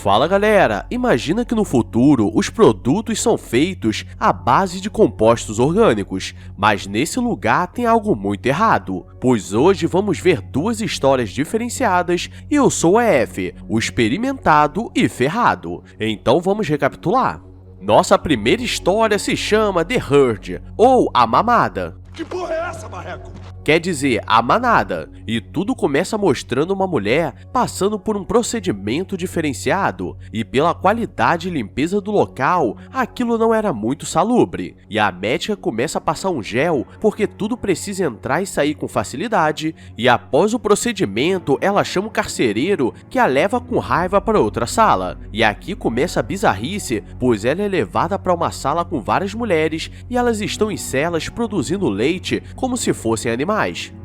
Fala galera, imagina que no futuro os produtos são feitos à base de compostos orgânicos, mas nesse lugar tem algo muito errado, pois hoje vamos ver duas histórias diferenciadas e eu sou o EF, o experimentado e ferrado. Então vamos recapitular. Nossa primeira história se chama The Herd, ou A Mamada. Que porra é essa, Marreco? Quer dizer, a manada, e tudo começa mostrando uma mulher passando por um procedimento diferenciado, e pela qualidade e limpeza do local, aquilo não era muito salubre, e a médica começa a passar um gel porque tudo precisa entrar e sair com facilidade, e após o procedimento ela chama o carcereiro que a leva com raiva para outra sala, e aqui começa a bizarrice, pois ela é levada para uma sala com várias mulheres e elas estão em celas produzindo leite como se fossem animais.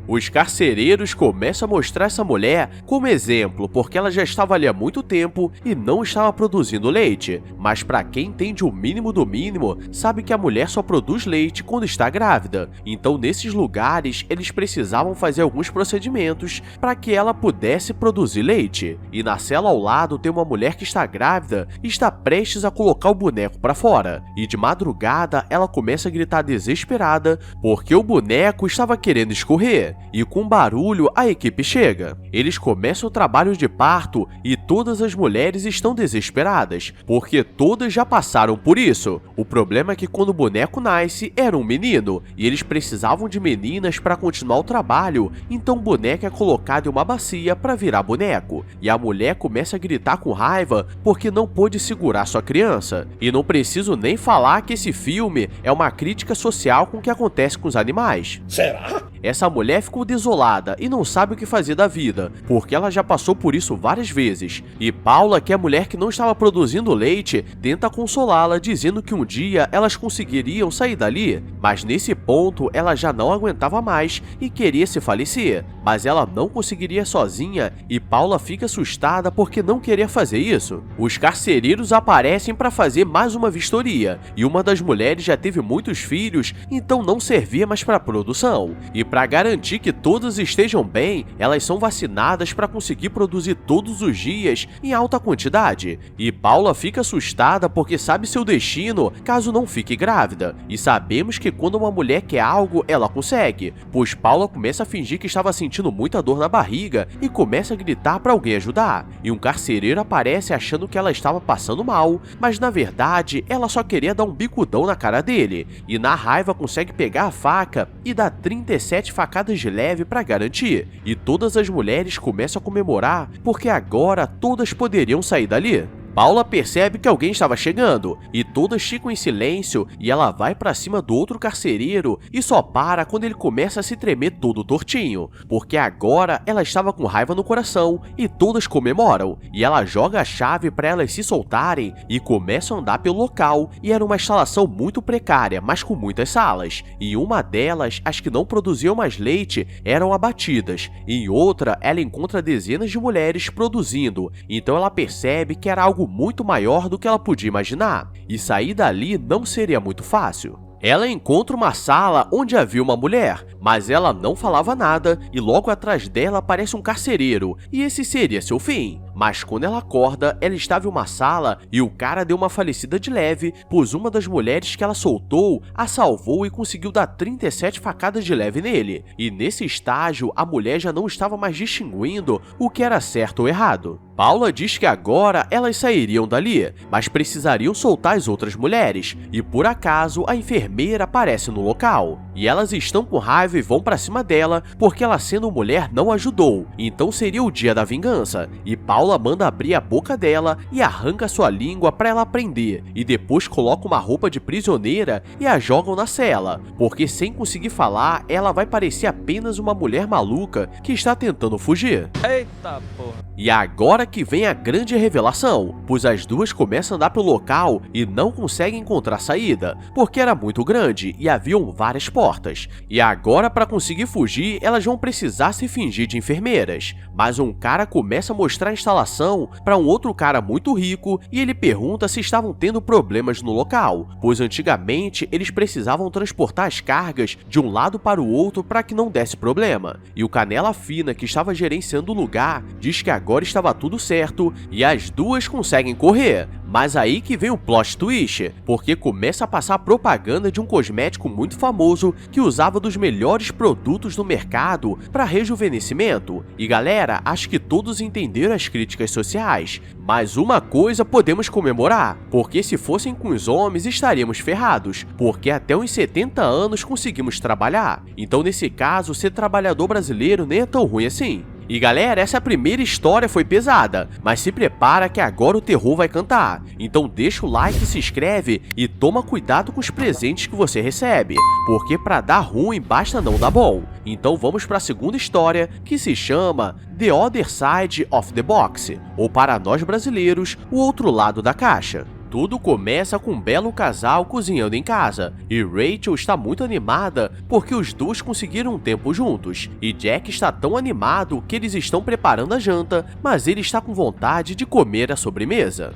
Os carcereiros começam a mostrar essa mulher como exemplo porque ela já estava ali há muito tempo e não estava produzindo leite, mas para quem entende o mínimo do mínimo, sabe que a mulher só produz leite quando está grávida, então nesses lugares eles precisavam fazer alguns procedimentos para que ela pudesse produzir leite, e na cela ao lado tem uma mulher que está grávida e está prestes a colocar o boneco para fora, e de madrugada ela começa a gritar desesperada porque o boneco estava querendo escorrer, e com barulho a equipe chega. Eles começam o trabalho de parto e todas as mulheres estão desesperadas, porque todas já passaram por isso. O problema é que quando o boneco nasce era um menino, e eles precisavam de meninas para continuar o trabalho, então o boneco é colocado em uma bacia para virar boneco, e a mulher começa a gritar com raiva porque não pôde segurar sua criança. E não preciso nem falar que esse filme é uma crítica social com o que acontece com os animais. Será? Essa mulher ficou desolada e não sabe o que fazer da vida, porque ela já passou por isso várias vezes. E Paula, que é a mulher que não estava produzindo leite, tenta consolá-la dizendo que um dia elas conseguiriam sair dali, mas nesse ponto ela já não aguentava mais e queria se falecer, mas ela não conseguiria sozinha e Paula fica assustada porque não queria fazer isso. Os carcereiros aparecem para fazer mais uma vistoria, e uma das mulheres já teve muitos filhos, então não servia mais para a produção. E para garantir que todas estejam bem, elas são vacinadas para conseguir produzir todos os dias em alta quantidade. E Paula fica assustada porque sabe seu destino caso não fique grávida. E sabemos que quando uma mulher quer algo, ela consegue, pois Paula começa a fingir que estava sentindo muita dor na barriga e começa a gritar para alguém ajudar. E um carcereiro aparece achando que ela estava passando mal, mas na verdade ela só queria dar um bicudão na cara dele. E na raiva consegue pegar a faca e dar 37 facadas de leve para garantir, e todas as mulheres começam a comemorar porque agora todas poderiam sair dali. Paula percebe que alguém estava chegando, e todas ficam em silêncio, e ela vai pra cima do outro carcereiro e só para quando ele começa a se tremer todo tortinho, porque agora ela estava com raiva no coração e todas comemoram, e ela joga a chave para elas se soltarem e começam a andar pelo local, e era uma instalação muito precária, mas com muitas salas, e em uma delas, as que não produziam mais leite eram abatidas, e em outra ela encontra dezenas de mulheres produzindo, então ela percebe que era algo muito maior do que ela podia imaginar, e sair dali não seria muito fácil. Ela encontra uma sala onde havia uma mulher, mas ela não falava nada e logo atrás dela aparece um carcereiro, e esse seria seu fim. Mas quando ela acorda, ela estava em uma sala e o cara deu uma falecida de leve, pois uma das mulheres que ela soltou a salvou e conseguiu dar 37 facadas de leve nele. E nesse estágio, a mulher já não estava mais distinguindo o que era certo ou errado. Paula diz que agora elas sairiam dali, mas precisariam soltar as outras mulheres, e por acaso a enfermeira aparece no local. E elas estão com raiva e vão pra cima dela, porque ela sendo mulher não ajudou, então seria o dia da vingança, e Paula manda abrir a boca dela e arranca sua língua para ela prender, e depois coloca uma roupa de prisioneira e a jogam na cela, porque sem conseguir falar, ela vai parecer apenas uma mulher maluca que está tentando fugir. Eita porra! E agora que vem a grande revelação, pois as duas começam a andar pelo local e não conseguem encontrar saída, porque era muito grande e haviam várias portas. E agora, para conseguir fugir, elas vão precisar se fingir de enfermeiras. Mas um cara começa a mostrar a instalação instalação para um outro cara muito rico e ele pergunta se estavam tendo problemas no local, pois antigamente eles precisavam transportar as cargas de um lado para o outro para que não desse problema. E o Canela Fina, que estava gerenciando o lugar, diz que agora estava tudo certo e as duas conseguem correr. Mas aí que vem o plot twist, porque começa a passar propaganda de um cosmético muito famoso que usava dos melhores produtos do mercado para rejuvenescimento. E galera, acho que todos entenderam as críticas sociais, mas uma coisa podemos comemorar, porque se fossem com os homens estaríamos ferrados, porque até uns 70 anos conseguimos trabalhar. Então nesse caso, ser trabalhador brasileiro nem é tão ruim assim. E galera, essa primeira história foi pesada, mas se prepara que agora o terror vai cantar. Então deixa o like, se inscreve e toma cuidado com os presentes que você recebe, porque pra dar ruim basta não dar bom. Então vamos pra segunda história, que se chama The Other Side of the Box, ou para nós brasileiros, o outro lado da caixa. Tudo começa com um belo casal cozinhando em casa, e Rachel está muito animada porque os dois conseguiram um tempo juntos, e Jack está tão animado que eles estão preparando a janta, mas ele está com vontade de comer a sobremesa.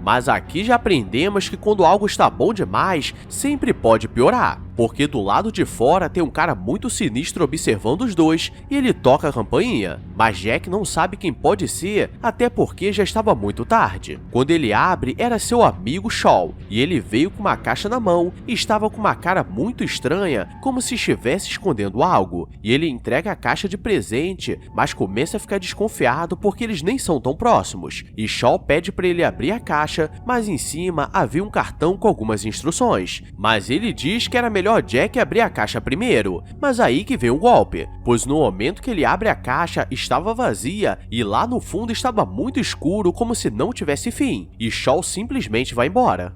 Mas aqui já aprendemos que quando algo está bom demais, sempre pode piorar, porque do lado de fora tem um cara muito sinistro observando os dois e ele toca a campainha, mas Jack não sabe quem pode ser, até porque já estava muito tarde. Quando ele abre, era seu amigo Shaw, e ele veio com uma caixa na mão e estava com uma cara muito estranha, como se estivesse escondendo algo, e ele entrega a caixa de presente, mas começa a ficar desconfiado porque eles nem são tão próximos, e Shaw pede para ele abrir a caixa, mas em cima havia um cartão com algumas instruções, mas ele diz que era melhor Jack abrir a caixa primeiro, mas aí que vem o golpe, pois no momento que ele abre a caixa estava vazia e lá no fundo estava muito escuro, como se não tivesse fim, e Shaw simplesmente vai embora.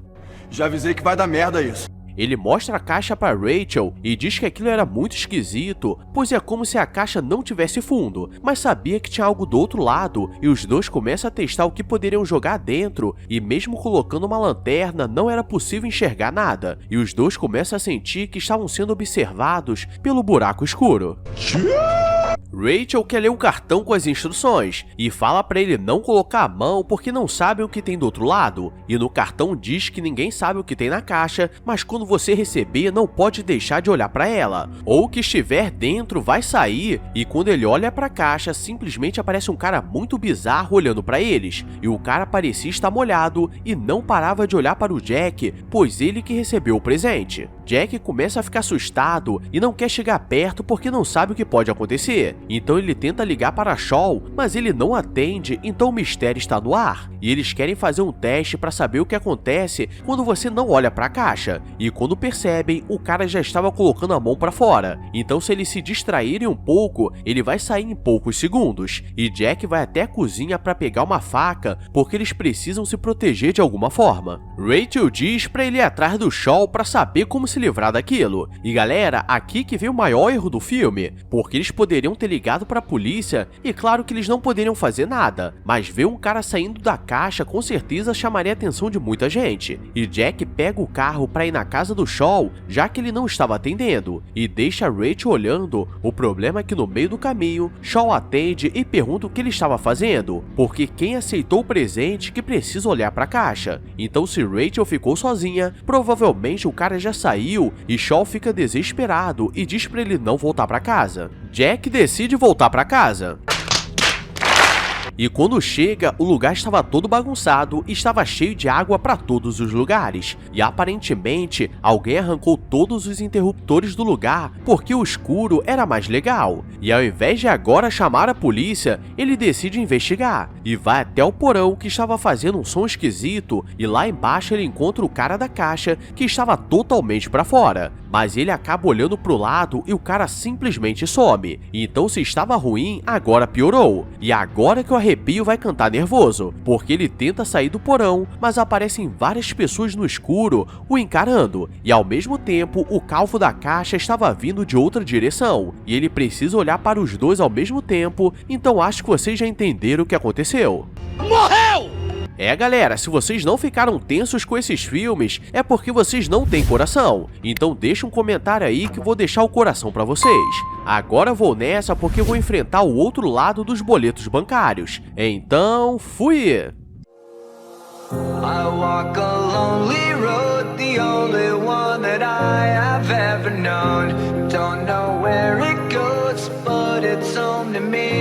Já avisei que vai dar merda isso. Ele mostra a caixa para Rachel e diz que aquilo era muito esquisito, pois é como se a caixa não tivesse fundo, mas sabia que tinha algo do outro lado, e os dois começam a testar o que poderiam jogar dentro, e mesmo colocando uma lanterna não era possível enxergar nada, e os dois começam a sentir que estavam sendo observados pelo buraco escuro. Rachel quer ler o cartão com as instruções e fala para ele não colocar a mão porque não sabe o que tem do outro lado, e no cartão diz que ninguém sabe o que tem na caixa, mas quando você receber não pode deixar de olhar para ela, ou o que estiver dentro vai sair, e quando ele olha para a caixa simplesmente aparece um cara muito bizarro olhando para eles, e o cara parecia estar molhado e não parava de olhar para o Jack, pois ele que recebeu o presente. Jack começa a ficar assustado e não quer chegar perto porque não sabe o que pode acontecer. Então ele tenta ligar para Shaw, mas ele não atende, então o mistério está no ar. E eles querem fazer um teste para saber o que acontece quando você não olha para a caixa. E quando percebem, o cara já estava colocando a mão para fora. Então se eles se distraírem um pouco, ele vai sair em poucos segundos. E Jack vai até a cozinha para pegar uma faca, porque eles precisam se proteger de alguma forma. Rachel diz para ele ir atrás do Shaw para saber como se livrar daquilo. E galera, aqui que vem o maior erro do filme, porque eles poderiam ter ligado para a polícia e claro que eles não poderiam fazer nada, mas ver um cara saindo da caixa com certeza chamaria a atenção de muita gente. E Jack pega o carro para ir na casa do Shaw, já que ele não estava atendendo, e deixa Rachel olhando. O problema é que no meio do caminho, Shaw atende e pergunta o que ele estava fazendo, porque quem aceitou o presente que precisa olhar para a caixa. Então se Rachel ficou sozinha, provavelmente o cara já saiu e Shaw fica desesperado e diz para ele não voltar para casa. Jack decide voltar para casa. E quando chega, o lugar estava todo bagunçado e estava cheio de água para todos os lugares. E aparentemente, alguém arrancou todos os interruptores do lugar porque o escuro era mais legal. E ao invés de agora chamar a polícia, ele decide investigar. E vai até o porão que estava fazendo um som esquisito e lá embaixo ele encontra o cara da caixa que estava totalmente para fora. Mas ele acaba olhando pro lado e o cara simplesmente some. Então se estava ruim, agora piorou. E agora que o arrepio vai cantar nervoso, porque ele tenta sair do porão, mas aparecem várias pessoas no escuro o encarando. E ao mesmo tempo, o calvo da caixa estava vindo de outra direção. E ele precisa olhar para os dois ao mesmo tempo, então acho que vocês já entenderam o que aconteceu. Morreu! É, galera, se vocês não ficaram tensos com esses filmes, é porque vocês não têm coração. Então deixa um comentário aí que eu vou deixar o coração pra vocês. Agora vou nessa porque eu vou enfrentar o outro lado dos boletos bancários. Então, fui! I walk a lonely road, the only one that I have ever known. Don't know where it goes, but it's home to me.